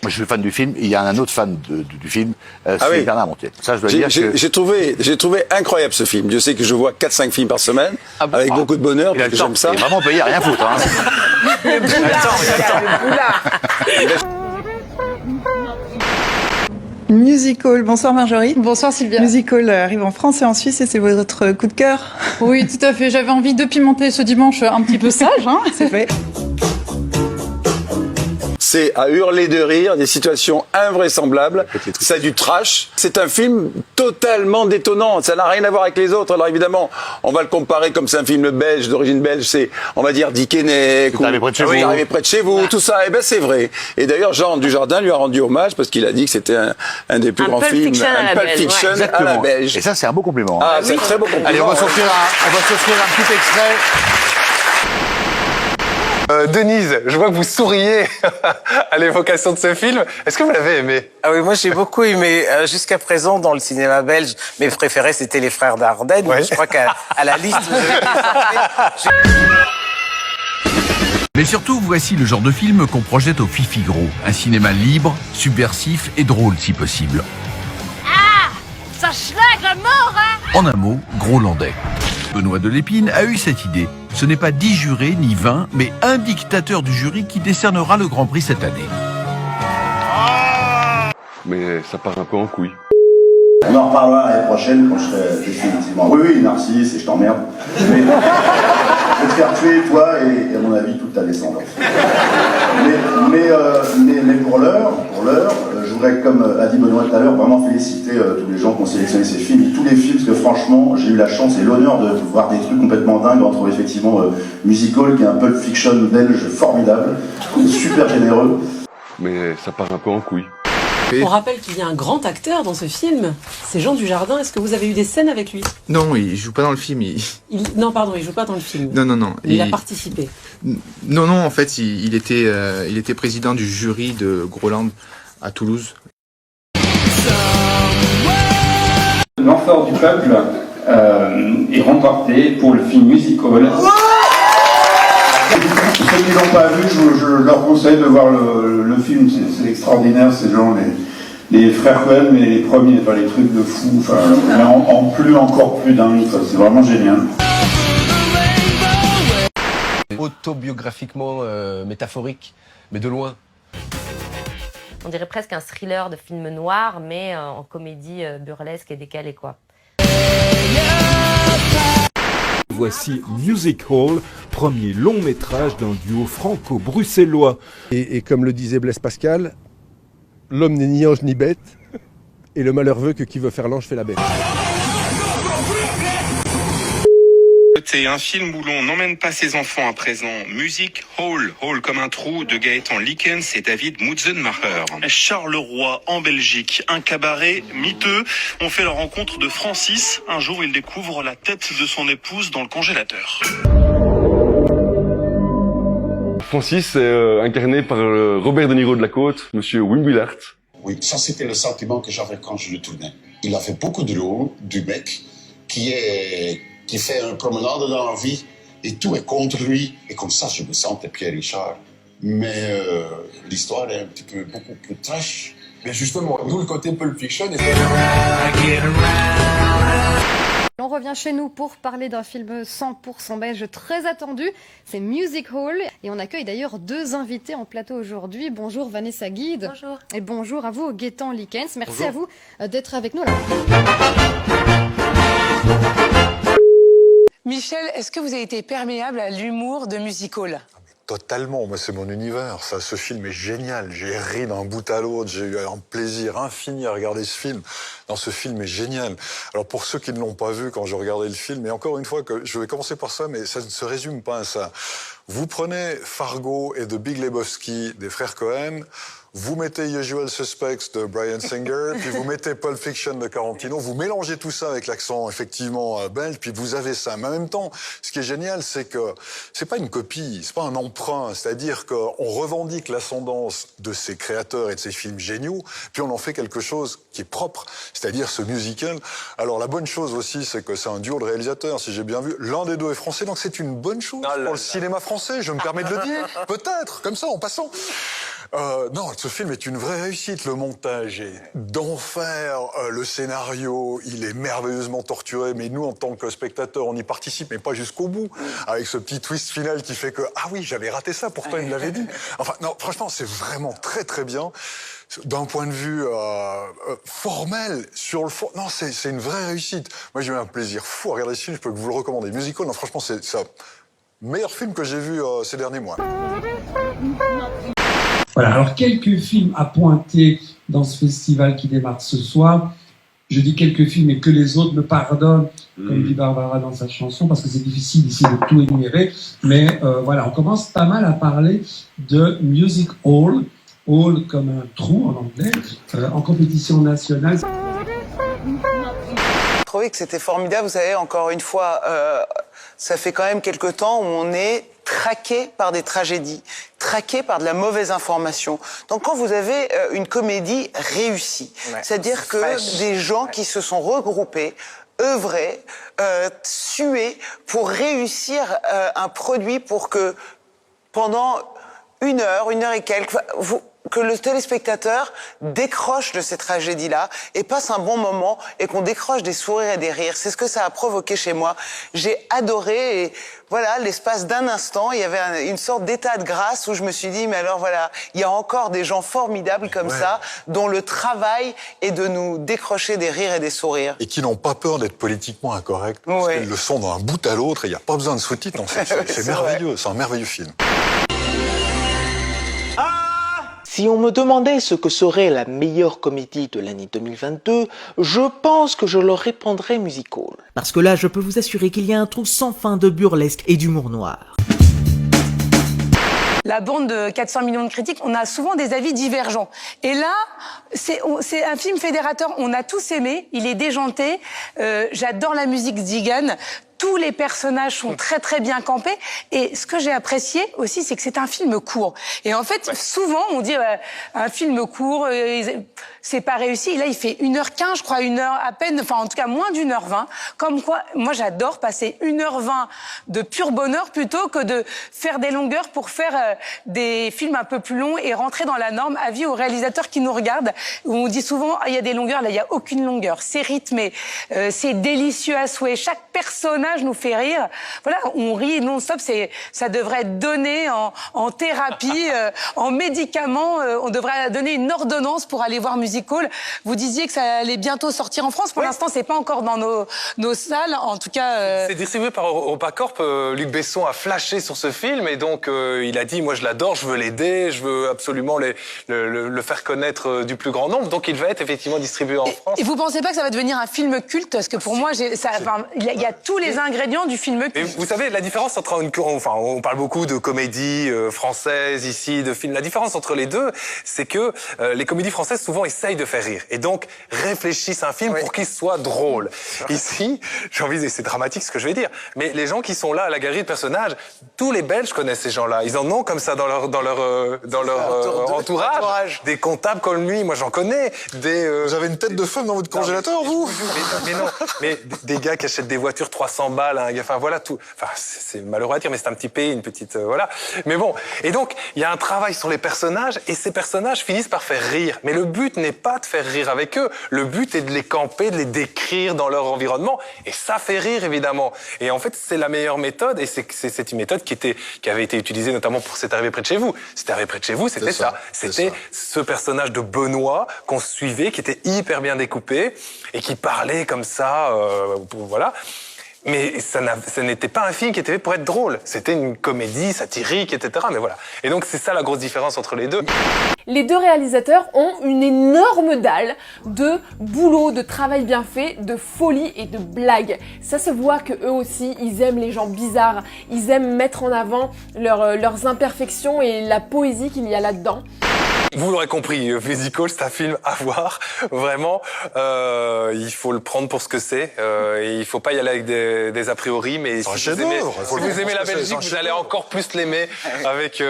Moi, je suis fan du film. Il y a un autre fan du film, c'est Bernard Montiel. Ça, je dois dire que... J'ai trouvé incroyable ce film. Je sais que je vois 4-5 films par semaine, avec beaucoup de bonheur, parce que j'aime ça. Il est vraiment payé à rien foutre. Hein. Musical. Bonsoir Marjorie. Bonsoir Sylvia. Musical arrive en France et en Suisse et c'est votre coup de cœur. Oui, tout à fait. J'avais envie de pimenter ce dimanche un petit peu sage. Hein. C'est fait. C'est à hurler de rire, des situations invraisemblables. C'est du trash. C'est un film totalement détonnant. Ça n'a rien à voir avec les autres. Alors évidemment, on va le comparer comme c'est un film belge, d'origine belge. C'est, on va dire, Dick Henneck. Arrivé près de chez vous. Tout ça. Eh ben, c'est vrai. Et d'ailleurs, Jean Dujardin lui a rendu hommage parce qu'il a dit que c'était un des plus grands films. Un Pulp Fiction à la belge. Et ça, c'est un beau compliment. Ah, c'est un très beau compliment. Allez, on va s'offrir un petit extrait. Denise, je vois que vous souriez à l'évocation de ce film. Est-ce que vous l'avez aimé? Ah oui, moi j'ai beaucoup aimé. Jusqu'à présent, dans le cinéma belge, mes préférés c'était les Frères Dardenne. Ouais. Je crois qu'à la liste... Mais surtout, voici le genre de film qu'on projette au Fifi-Gros. Un cinéma libre, subversif et drôle si possible. Ah, ça schlägt la mort, hein. En un mot, Grolandais. Benoît Delépine a eu cette idée. Ce n'est pas 10 jurés ni 20, mais un dictateur du jury qui décernera le Grand Prix cette année. Mais ça part un peu en couille. On en reparlera l'année prochaine quand je serai définitivement. Oui, Narcisse, et je t'emmerde. Mais je vais te faire tuer, toi, et à mon avis, toute ta descendance. Mais pour l'heure, je voudrais, comme a dit Benoît tout à l'heure, vraiment féliciter tous les gens qui ont sélectionné ces films, et tous les films, parce que franchement, j'ai eu la chance et l'honneur de voir des trucs complètement dingues entre effectivement Musical, qui est un Pulp Fiction belge formidable, super généreux. Mais ça part un peu en couille. On rappelle qu'il y a un grand acteur dans ce film, c'est Jean Dujardin. Est-ce que vous avez eu des scènes avec lui? Non, il joue pas dans le film. Non, pardon, il joue pas dans le film. Non. Il a participé. Non, en fait, il était président du jury de Groland à Toulouse. L'enfant du peuple est remporté pour le film Musical. Ceux qui l'ont pas vu, je leur conseille de voir le film, c'est extraordinaire, c'est genre les frères Cohen, mais les premiers, enfin, les trucs de fou, mais encore plus dingue, c'est vraiment génial. Autobiographiquement métaphorique, mais de loin. On dirait presque un thriller de film noir, mais en comédie burlesque et décalée, quoi. Voici Music Hall, premier long métrage d'un duo franco-bruxellois. Et comme le disait Blaise Pascal, l'homme n'est ni ange ni bête, et le malheur veut que qui veut faire l'ange fait la bête. C'est un film où l'on n'emmène pas ses enfants à présent. Music Hall, Hall comme un trou de Gaëtan Likens et David Mutzenmacher. Charleroi, en Belgique, un cabaret miteux. On fait la rencontre de Francis. Un jour, il découvre la tête de son épouse dans le congélateur. Francis est incarné par Robert De Niro de la Côte, monsieur Wim Willard. Oui, ça c'était le sentiment que j'avais quand je le tournais. Il a fait beaucoup de rôles du mec qui fait un promenade dans la vie et tout est contre lui. Et comme ça, je me sentais Pierre Richard. Mais l'histoire est un petit peu beaucoup plus trash. Mais justement, nous, le côté Pulp Fiction... On revient chez nous pour parler d'un film 100% belge très attendu, c'est Music Hall. Et on accueille d'ailleurs deux invités en plateau aujourd'hui. Bonjour Vanessa Guide. Bonjour. Et bonjour à vous Gaëtan Likens. Merci Bonjour. à vous d'être avec nous. Michel, est-ce que vous avez été perméable à l'humour de Musical? Totalement, moi c'est mon univers, ça, ce film est génial, j'ai ri d'un bout à l'autre, j'ai eu un plaisir infini à regarder ce film. Non, ce film est génial. Alors pour ceux qui ne l'ont pas vu quand je regardais le film, et encore une fois, que je vais commencer par ça, mais ça ne se résume pas à ça. Vous prenez Fargo et The Big Lebowski des frères Cohen, vous mettez Usual Suspects de Bryan Singer, puis vous mettez Pulp Fiction de Tarantino, vous mélangez tout ça avec l'accent effectivement belge, puis vous avez ça. Mais en même temps, ce qui est génial, c'est que c'est pas une copie, c'est pas un emprunt, c'est-à-dire qu'on revendique l'ascendance de ces créateurs et de ces films géniaux, puis on en fait quelque chose qui est propre, c'est-à-dire ce musical. Alors la bonne chose aussi, c'est que c'est un duo de réalisateurs, si j'ai bien vu. L'un des deux est français, donc c'est une bonne chose pour le cinéma français, je me permets de le dire, peut-être, comme ça, en passant. Non, ce film est une vraie réussite. Le montage est d'enfer. Le scénario, il est merveilleusement torturé. Mais nous, en tant que spectateurs, on y participe, mais pas jusqu'au bout. Avec ce petit twist final qui fait que, ah oui, j'avais raté ça, pourtant il me l'avait dit. Enfin, non, franchement, c'est vraiment très très bien. D'un point de vue formel, sur le fond, non, c'est une vraie réussite. Moi, j'ai eu un plaisir fou à regarder ce film. Je peux que vous le recommander. Musical, non, franchement, c'est le meilleur film que j'ai vu ces derniers mois. Voilà, alors quelques films à pointer dans ce festival qui démarre ce soir. Je dis quelques films et que les autres me pardonnent, comme dit Barbara dans sa chanson, parce que c'est difficile ici de tout énumérer. Mais voilà, on commence pas mal à parler de Music Hall. Hall comme un trou en anglais, en compétition nationale. Je trouvais que c'était formidable, vous savez, encore une fois, ça fait quand même quelque temps où on est traqué par des tragédies, traqué par de la mauvaise information. Donc quand vous avez une comédie réussie, c'est-à-dire que des gens qui se sont regroupés, œuvrés, sués pour réussir un produit pour que pendant une heure et quelques, que le téléspectateur décroche de ces tragédies-là et passe un bon moment et qu'on décroche des sourires et des rires. C'est ce que ça a provoqué chez moi. J'ai adoré et voilà, l'espace d'un instant, il y avait une sorte d'état de grâce où je me suis dit, mais alors voilà, il y a encore des gens formidables comme ça, dont le travail est de nous décrocher des rires et des sourires. Et qui n'ont pas peur d'être politiquement incorrects, parce qu'ils le sont d'un bout à l'autre et il n'y a pas besoin de sous-titres. C'est merveilleux, c'est un merveilleux film. Si on me demandait ce que serait la meilleure comédie de l'année 2022, je pense que je leur répondrais Musical. Parce que là, je peux vous assurer qu'il y a un trou sans fin de burlesque et d'humour noir. La bande de 400 millions de critiques, on a souvent des avis divergents. Et là, c'est un film fédérateur, on a tous aimé, il est déjanté, j'adore la musique d'Egan. Tous les personnages sont très très bien campés. Et ce que j'ai apprécié aussi, c'est que c'est un film court. Et en fait, souvent, on dit un film court, c'est pas réussi. Et là, il fait 1h15, je crois, 1 heure à peine, enfin en tout cas moins d'1h20. Comme quoi, moi j'adore passer 1h20 de pur bonheur plutôt que de faire des longueurs pour faire des films un peu plus longs et rentrer dans la norme. Avis aux réalisateurs qui nous regardent, où on dit souvent, il y a des longueurs, là il n'y a aucune longueur. C'est rythmé, c'est délicieux à souhait. Chaque personnage nous fait rire. Voilà, on rit non-stop. Ça devrait être donné en thérapie, en médicaments. On devrait donner une ordonnance pour aller voir Musical. Vous disiez que ça allait bientôt sortir en France. Pour l'instant, c'est pas encore dans nos salles. En tout cas, c'est distribué par EuropaCorp. Luc Besson a flashé sur ce film et donc il a dit moi je l'adore, je veux l'aider, je veux absolument le faire connaître du plus grand nombre. Donc il va être effectivement distribué en France. Et vous pensez pas que ça va devenir un film culte? Parce que pour moi, il y a tous les ingrédients du film culte. Et vous savez, la différence entre on parle beaucoup de comédies françaises ici, de films. La différence entre les deux, c'est que les comédies françaises souvent essayent de faire rire et donc réfléchissent un film pour qu'il soit drôle. Ici, j'ai envie de dire, c'est dramatique ce que je vais dire, mais les gens qui sont là à la galerie de personnages, tous les Belges connaissent ces gens-là. Ils en ont comme ça dans leur entourage. Des comptables comme lui, moi j'en connais. Vous avez une tête de femme dans votre congélateur, vous? Mais non, mais des gars qui achètent des voitures 300 balles, hein, enfin voilà tout. Enfin, c'est malheureux à dire, mais c'est un petit pays, une petite voilà. Mais bon, et donc il y a un travail sur les personnages et ces personnages finissent par faire rire. Mais le but n'est pas de faire rire avec eux. Le but est de les camper, de les décrire dans leur environnement et ça fait rire évidemment. Et en fait, c'est la meilleure méthode et c'est une méthode qui avait été utilisée notamment pour C'est arrivé près de chez vous. C'est arrivé près de chez vous, c'était ça. C'était ce personnage de Benoît qu'on suivait, qui était hyper bien découpé et qui parlait comme ça, voilà. Mais ça n'était pas un film qui était fait pour être drôle. C'était une comédie satirique, etc. Mais voilà. Et donc, c'est ça la grosse différence entre les deux. Les deux réalisateurs ont une énorme dalle de boulot, de travail bien fait, de folie et de blagues. Ça se voit que eux aussi, ils aiment les gens bizarres. Ils aiment mettre en avant leurs imperfections et la poésie qu'il y a là-dedans. Vous l'aurez compris, Musical, c'est un film à voir, vraiment. Il faut le prendre pour ce que c'est. Et il faut pas y aller avec des a priori, mais si vous aimez la Belgique, vous allez encore plus l'aimer avec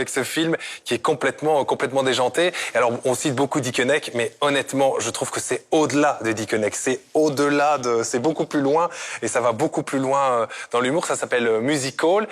ce film qui est complètement déjanté. Et alors, on cite beaucoup Dickeneck, mais honnêtement, je trouve que c'est au-delà de Dickeneck. C'est c'est beaucoup plus loin et ça va beaucoup plus loin dans l'humour. Ça s'appelle Musical.